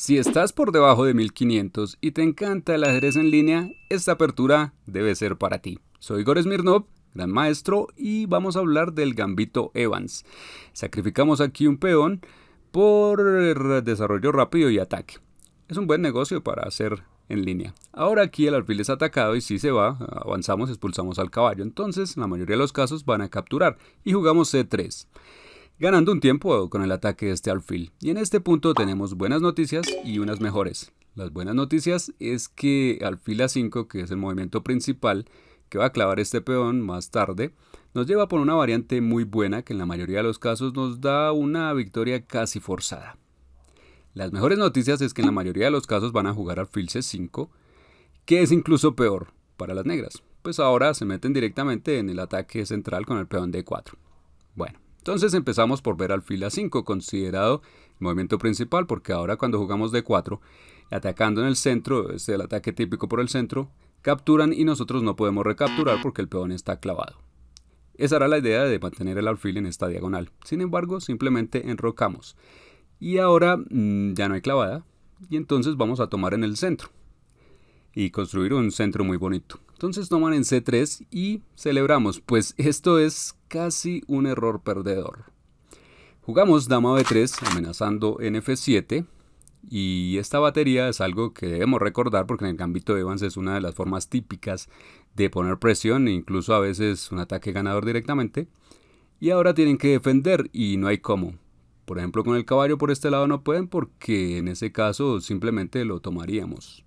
Si estás por debajo de 1500 y te encanta el ajedrez en línea, esta apertura debe ser para ti. Soy Igor Smirnov, gran maestro, y vamos a hablar del gambito Evans. Sacrificamos aquí un peón por desarrollo rápido y ataque. Es un buen negocio para hacer en línea. Ahora aquí el alfil es atacado y si se va, avanzamos, expulsamos al caballo. Entonces, en la mayoría de los casos van a capturar y jugamos C3. Ganando un tiempo con el ataque de este alfil. Y en este punto tenemos buenas noticias y unas mejores. Las buenas noticias es que alfil A5, que es el movimiento principal que va a clavar este peón más tarde, nos lleva por una variante muy buena que en la mayoría de los casos nos da una victoria casi forzada. Las mejores noticias es que en la mayoría de los casos van a jugar alfil C5, que es incluso peor para las negras, pues ahora se meten directamente en el ataque central con el peón D4. Bueno. Entonces empezamos por ver alfil A5, considerado el movimiento principal, porque ahora cuando jugamos D4, atacando en el centro, es el ataque típico por el centro, capturan y nosotros no podemos recapturar porque el peón está clavado. Esa era la idea de mantener el alfil en esta diagonal. Sin embargo, simplemente enrocamos. Y ahora ya no hay clavada, y entonces vamos a tomar en el centro y construir un centro muy bonito. Entonces toman en C3 y celebramos, pues esto es casi un error perdedor. Jugamos dama B3 amenazando en F7 y esta batería es algo que debemos recordar porque en el gambito de Evans es una de las formas típicas de poner presión e incluso a veces un ataque ganador directamente. Y ahora tienen que defender y no hay cómo. Por ejemplo, con el caballo por este lado no pueden porque en ese caso simplemente lo tomaríamos.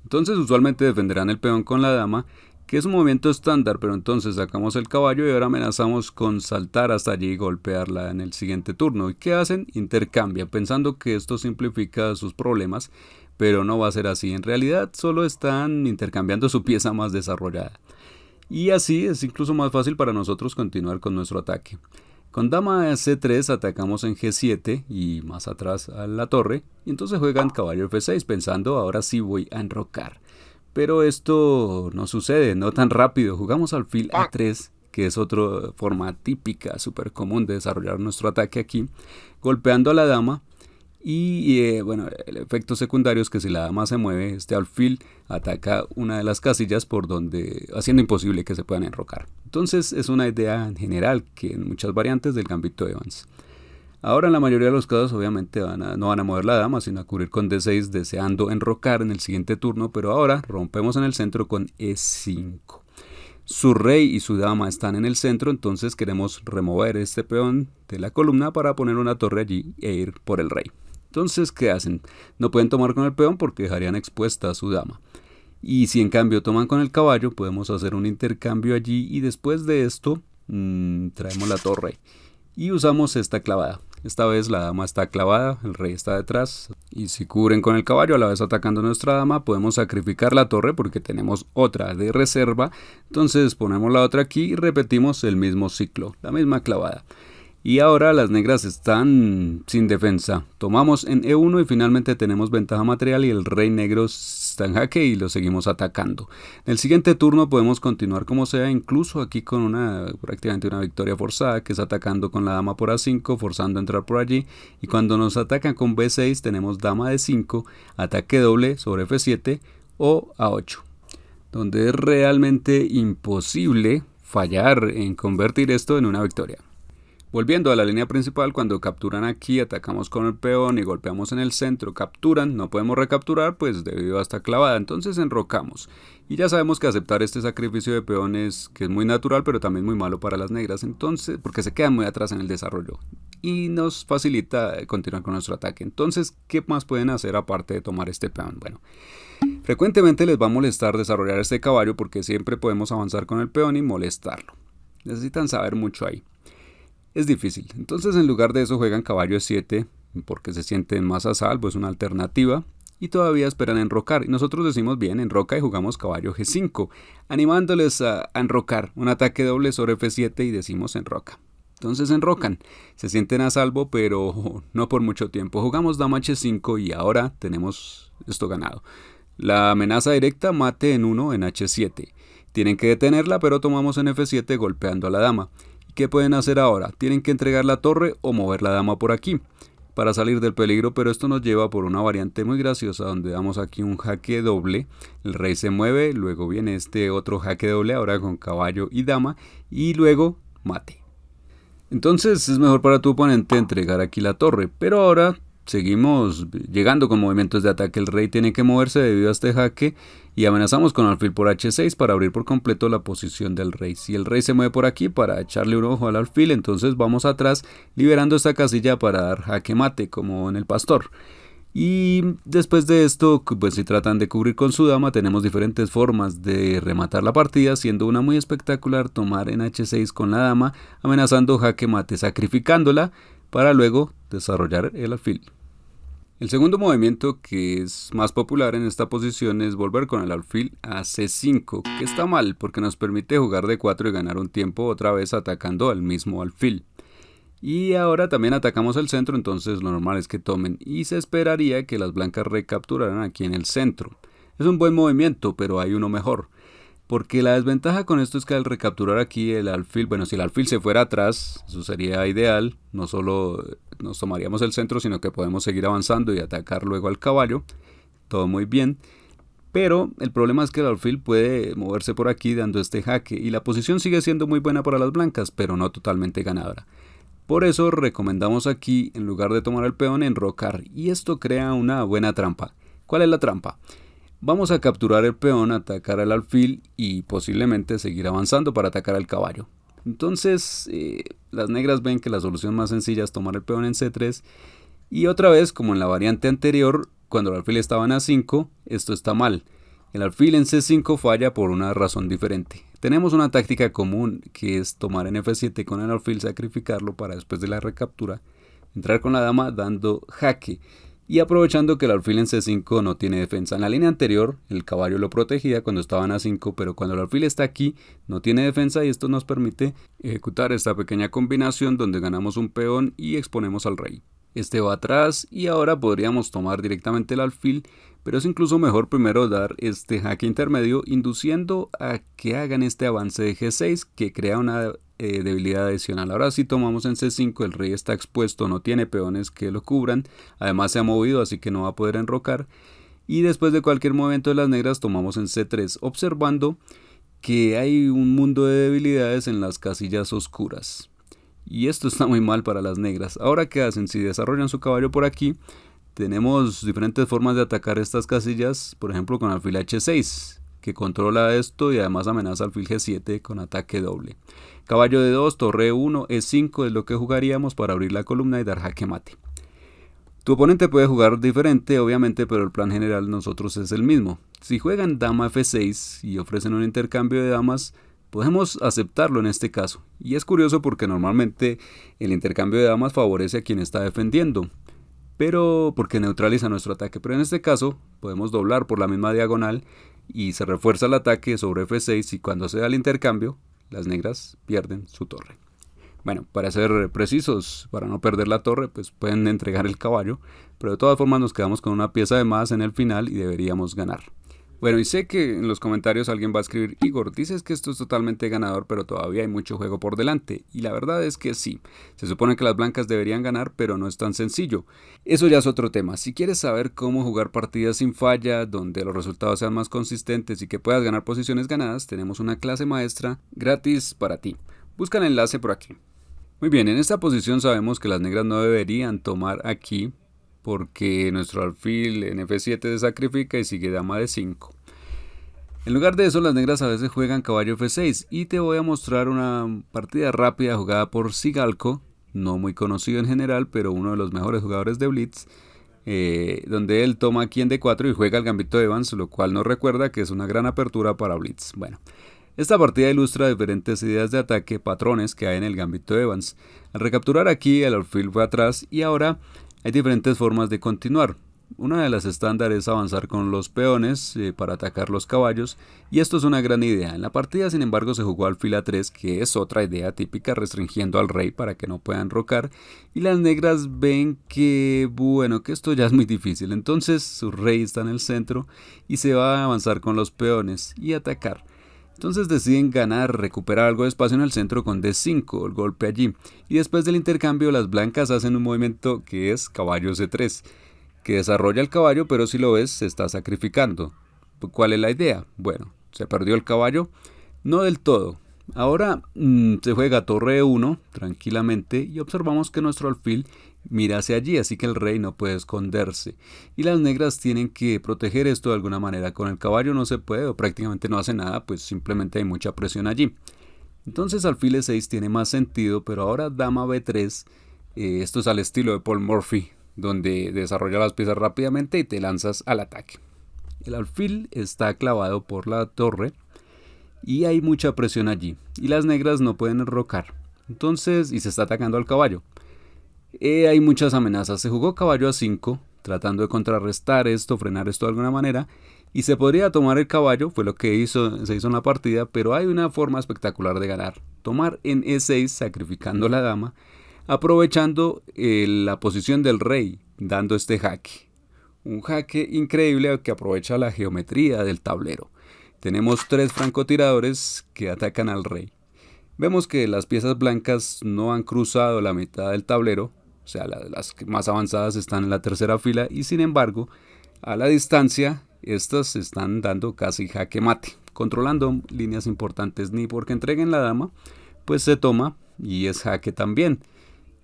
Entonces usualmente defenderán el peón con la dama, que es un movimiento estándar, pero entonces sacamos el caballo y ahora amenazamos con saltar hasta allí y golpearla en el siguiente turno. ¿Y qué hacen? Intercambian, pensando que esto simplifica sus problemas, pero no va a ser así. En realidad solo están intercambiando su pieza más desarrollada. Y así es incluso más fácil para nosotros continuar con nuestro ataque. Con dama C3 atacamos en G7 y más atrás a la torre, y entonces juegan caballo F6 pensando ahora sí voy a enrocar. Pero esto no sucede, no tan rápido, jugamos alfil A3, que es otra forma típica, súper común de desarrollar nuestro ataque aquí, golpeando a la dama. Y bueno, el efecto secundario es que si la dama se mueve, este alfil ataca una de las casillas por donde, haciendo imposible que se puedan enrocar. Entonces es una idea en general que en muchas variantes del gambito de Evans. Ahora en la mayoría de los casos obviamente no van a mover la dama, sino a cubrir con D6 deseando enrocar en el siguiente turno, pero ahora rompemos en el centro con E5. Su rey y su dama están en el centro, entonces queremos remover este peón de la columna para poner una torre allí e ir por el rey. Entonces, ¿qué hacen? No pueden tomar con el peón porque dejarían expuesta a su dama. Y si en cambio toman con el caballo, podemos hacer un intercambio allí y después de esto traemos la torre y usamos esta clavada. Esta vez la dama está clavada, el rey está detrás y si cubren con el caballo a la vez atacando a nuestra dama, podemos sacrificar la torre porque tenemos otra de reserva. Entonces ponemos la otra aquí y repetimos el mismo ciclo, la misma clavada. Y ahora las negras están sin defensa. Tomamos en E1 y finalmente tenemos ventaja material y el rey negro está en jaque y lo seguimos atacando. En el siguiente turno podemos continuar como sea, incluso aquí con prácticamente una victoria forzada, que es atacando con la dama por A5, forzando a entrar por allí. Y cuando nos atacan con B6 tenemos dama D5, ataque doble sobre F7 o A8. Donde es realmente imposible fallar en convertir esto en una victoria. Volviendo a la línea principal, cuando capturan aquí, atacamos con el peón y golpeamos en el centro, capturan, no podemos recapturar pues debido a esta clavada, entonces enrocamos. Y ya sabemos que aceptar este sacrificio de peones, que es muy natural pero también muy malo para las negras, entonces porque se quedan muy atrás en el desarrollo y nos facilita continuar con nuestro ataque. Entonces, ¿qué más pueden hacer aparte de tomar este peón? Bueno, frecuentemente les va a molestar desarrollar este caballo porque siempre podemos avanzar con el peón y molestarlo. Necesitan saber mucho ahí. Es difícil, entonces en lugar de eso juegan caballo E7 porque se sienten más a salvo, es una alternativa y todavía esperan enrocar y nosotros decimos bien, enroca y jugamos caballo G5 animándoles a enrocar, un ataque doble sobre F7 y decimos enroca. Entonces enrocan, se sienten a salvo pero no por mucho tiempo, jugamos dama H5 y ahora tenemos esto ganado. La amenaza directa mate en 1 en H7, tienen que detenerla pero tomamos en F7 golpeando a la dama. ¿Qué pueden hacer ahora? Tienen que entregar la torre o mover la dama por aquí. para salir del peligro, pero esto nos lleva por una variante muy graciosa donde damos aquí un jaque doble, el rey se mueve, luego viene este otro jaque doble ahora con caballo y dama y luego mate. Entonces es mejor para tu oponente entregar aquí la torre, pero ahora seguimos llegando con movimientos de ataque. El rey tiene que moverse debido a este jaque y amenazamos con alfil por h6 para abrir por completo la posición del rey. Si el rey se mueve por aquí para echarle un ojo al alfil, entonces vamos atrás liberando esta casilla para dar jaque mate como en el pastor. Y después de esto, pues si tratan de cubrir con su dama, tenemos diferentes formas de rematar la partida, siendo una muy espectacular tomar en h6 con la dama, amenazando jaque mate, sacrificándola para luego desarrollar el alfil. El segundo movimiento que es más popular en esta posición es volver con el alfil a c5, que está mal porque nos permite jugar d4 y ganar un tiempo otra vez atacando al mismo alfil. Y ahora también atacamos el centro, entonces lo normal es que tomen y se esperaría que las blancas recapturaran aquí en el centro. Es un buen movimiento, pero hay uno mejor. Porque la desventaja con esto es que al recapturar aquí el alfil, bueno, si el alfil se fuera atrás, eso sería ideal, no solo nos tomaríamos el centro, sino que podemos seguir avanzando y atacar luego al caballo, todo muy bien. Pero el problema es que el alfil puede moverse por aquí dando este jaque y la posición sigue siendo muy buena para las blancas, pero no totalmente ganadora. Por eso recomendamos aquí, en lugar de tomar el peón, enrocar, y esto crea una buena trampa. ¿Cuál es la trampa? Vamos a capturar el peón, atacar al alfil y posiblemente seguir avanzando para atacar al caballo. Entonces las negras ven que la solución más sencilla es tomar el peón en c3 y otra vez, como en la variante anterior, cuando el alfil estaba en a5, esto está mal. El alfil en c5 falla por una razón diferente. Tenemos una táctica común que es tomar en f7 con el alfil, sacrificarlo para después de la recaptura, entrar con la dama dando jaque y aprovechando que el alfil en c5 no tiene defensa. En la línea anterior el caballo lo protegía cuando estaba en a5, pero cuando el alfil está aquí no tiene defensa y esto nos permite ejecutar esta pequeña combinación donde ganamos un peón y exponemos al rey. Este va atrás y ahora podríamos tomar directamente el alfil, pero es incluso mejor primero dar este jaque intermedio induciendo a que hagan este avance de g6 que crea una debilidad adicional. Ahora si tomamos en c5 el rey está expuesto, no tiene peones que lo cubran, además se ha movido así que no va a poder enrocar y después de cualquier movimiento de las negras tomamos en c3 observando que hay un mundo de debilidades en las casillas oscuras. Y esto está muy mal para las negras. Ahora, ¿qué hacen? Si desarrollan su caballo por aquí, tenemos diferentes formas de atacar estas casillas, por ejemplo con alfil h6, que controla esto y además amenaza alfil g7 con ataque doble. Caballo d2, torre 1, e5 es lo que jugaríamos para abrir la columna y dar jaque mate. Tu oponente puede jugar diferente, obviamente, pero el plan general nosotros es el mismo. Si juegan dama f6 y ofrecen un intercambio de damas, podemos aceptarlo en este caso. Y es curioso porque normalmente el intercambio de damas favorece a quien está defendiendo, pero porque neutraliza nuestro ataque. Pero en este caso podemos doblar por la misma diagonal y se refuerza el ataque sobre f6 y cuando se da el intercambio, las negras pierden su torre. Bueno, para ser precisos, para no perder la torre, pues pueden entregar el caballo, pero de todas formas nos quedamos con una pieza de más en el final y deberíamos ganar. Bueno, y sé que en los comentarios alguien va a escribir: Igor, dices que esto es totalmente ganador, pero todavía hay mucho juego por delante. Y la verdad es que sí. Se supone que las blancas deberían ganar, pero no es tan sencillo. Eso ya es otro tema. Si quieres saber cómo jugar partidas sin falla, donde los resultados sean más consistentes y que puedas ganar posiciones ganadas, tenemos una clase maestra gratis para ti. Busca el enlace por aquí. Muy bien, en esta posición sabemos que las negras no deberían tomar aquí, porque nuestro alfil en f7 se sacrifica y sigue dama de 5. En lugar de eso, las negras a veces juegan caballo f6 y te voy a mostrar una partida rápida jugada por Sigalko, no muy conocido en general, pero uno de los mejores jugadores de Blitz, donde él toma aquí en d4 y juega el gambito de Evans, lo cual nos recuerda que es una gran apertura para Blitz. Bueno, esta partida ilustra diferentes ideas de ataque, patrones que hay en el gambito de Evans. Al recapturar aquí, el alfil fue atrás y ahora hay diferentes formas de continuar. Una de las estándar es avanzar con los peones para atacar los caballos, y esto es una gran idea. En la partida, sin embargo, se jugó alfil a3, que es otra idea típica, restringiendo al rey para que no puedan enrocar, y las negras ven que, bueno, que esto ya es muy difícil. Entonces su rey está en el centro y se va a avanzar con los peones y atacar. Entonces deciden ganar, recuperar algo de espacio en el centro con D5, el golpe allí. Y después del intercambio las blancas hacen un movimiento que es caballo C3, que desarrolla el caballo, pero si lo ves se está sacrificando. ¿Cuál es la idea? Bueno, se perdió el caballo, no del todo. Ahora se juega torre E1 tranquilamente y observamos que nuestro alfil mira hacia allí, así que el rey no puede esconderse. Y las negras tienen que proteger esto de alguna manera. Con el caballo no se puede o prácticamente no hace nada, pues simplemente hay mucha presión allí. Entonces alfil E6 tiene más sentido, pero ahora dama B3, esto es al estilo de Paul Morphy, donde desarrolla las piezas rápidamente y te lanzas al ataque. El alfil está clavado por la torre y hay mucha presión allí y las negras no pueden enrocar, entonces, y se está atacando al caballo. Hay muchas amenazas. Se jugó caballo A5 tratando de contrarrestar esto, frenar esto de alguna manera, y se podría tomar el caballo, fue lo que se hizo en la partida, pero hay una forma espectacular de ganar: tomar en E6 sacrificando la dama, aprovechando la posición del rey, dando este jaque. Un jaque increíble que aprovecha la geometría del tablero. Tenemos 3 francotiradores que atacan al rey. Vemos que las piezas blancas no han cruzado la mitad del tablero, o sea, las más avanzadas están en la tercera fila y sin embargo, a la distancia, estas están dando casi jaque mate, controlando líneas importantes. Ni porque entreguen la dama, pues se toma y es jaque también,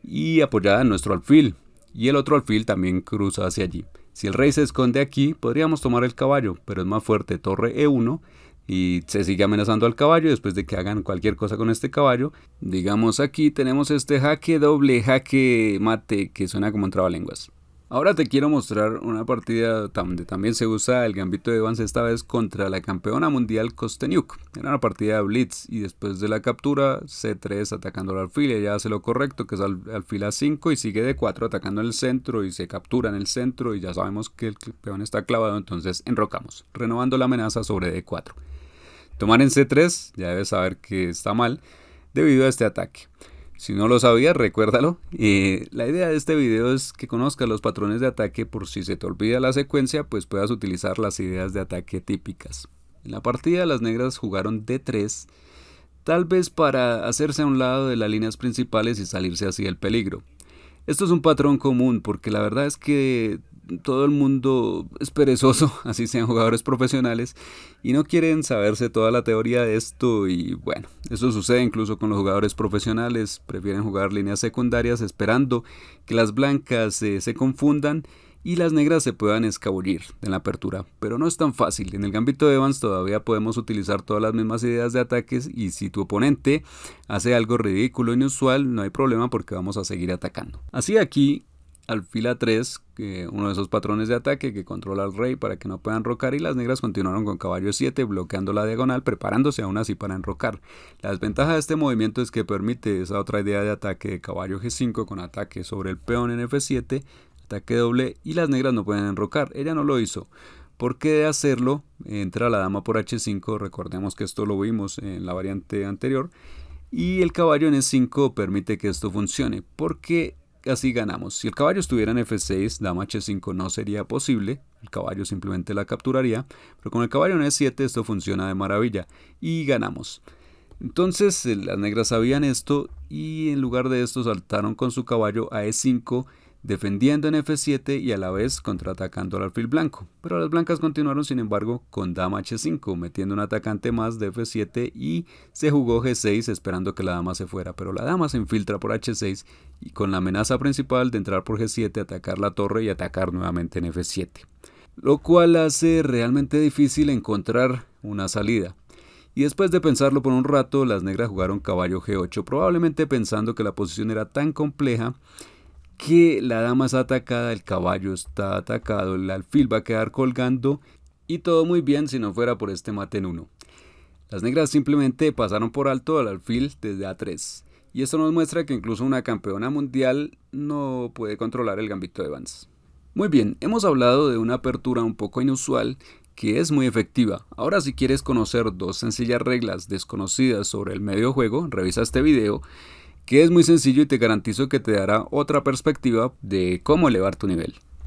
y apoyada en nuestro alfil, y el otro alfil también cruza hacia allí. Si el rey se esconde aquí, podríamos tomar el caballo, pero es más fuerte torre E1 y se sigue amenazando al caballo después de que hagan cualquier cosa con este caballo. Digamos, aquí tenemos este jaque doble, jaque mate, que suena como un trabalenguas. Ahora te quiero mostrar una partida donde también se usa el gambito de Evans, esta vez contra la campeona mundial Kosteniuk. Era una partida de blitz y después de la captura C3 atacando al alfil, ella hace lo correcto, que es alfil A5 y sigue D4 atacando en el centro y se captura en el centro y ya sabemos que el peón está clavado, entonces enrocamos, renovando la amenaza sobre D4. Tomar en C3 ya debes saber que está mal debido a este ataque. Si no lo sabías, recuérdalo. La idea de este video es que conozcas los patrones de ataque por si se te olvida la secuencia, pues puedas utilizar las ideas de ataque típicas. En la partida las negras jugaron D3, tal vez para hacerse a un lado de las líneas principales y salirse así del peligro. Esto es un patrón común porque la verdad es que todo el mundo es perezoso, así sean jugadores profesionales, y no quieren saberse toda la teoría de esto. Y bueno, eso sucede incluso con los jugadores profesionales, prefieren jugar líneas secundarias esperando que las blancas se confundan y las negras se puedan escabullir en la apertura, pero no es tan fácil. En el gambito de Evans todavía podemos utilizar todas las mismas ideas de ataques y si tu oponente hace algo ridículo, inusual, no hay problema porque vamos a seguir atacando. Así aquí alfil A3, uno de esos patrones de ataque que controla al rey para que no puedan enrocar, y las negras continuaron con caballo 7 bloqueando la diagonal, preparándose aún así para enrocar. La desventaja de este movimiento es que permite esa otra idea de ataque de caballo G5 con ataque sobre el peón en F7, ataque doble, y las negras no pueden enrocar. Ella no lo hizo. ¿Por qué de hacerlo? Entra la dama por H5, recordemos que esto lo vimos en la variante anterior, y el caballo en E5 permite que esto funcione, porque así ganamos. Si el caballo estuviera en F6, dama H5 no sería posible, el caballo simplemente la capturaría, pero con el caballo en E7 esto funciona de maravilla y ganamos. Entonces las negras sabían esto y en lugar de esto saltaron con su caballo a E5, defendiendo en F7 y a la vez contraatacando al alfil blanco. Pero las blancas continuaron sin embargo con dama H5, metiendo un atacante más de F7 y se jugó G6 esperando que la dama se fuera. Pero la dama se infiltra por H6 y con la amenaza principal de entrar por G7, atacar la torre y atacar nuevamente en F7. Lo cual hace realmente difícil encontrar una salida. Y después de pensarlo por un rato, las negras jugaron caballo G8, probablemente pensando que la posición era tan compleja que la dama está atacada, el caballo está atacado, el alfil va a quedar colgando y todo muy bien si no fuera por este mate en 1. Las negras simplemente pasaron por alto al alfil desde A3 y esto nos muestra que incluso una campeona mundial no puede controlar el gambito de Evans. Muy bien, hemos hablado de una apertura un poco inusual que es muy efectiva. Ahora, si quieres conocer 2 sencillas reglas desconocidas sobre el medio juego, revisa este video, que es muy sencillo y te garantizo que te dará otra perspectiva de cómo elevar tu nivel.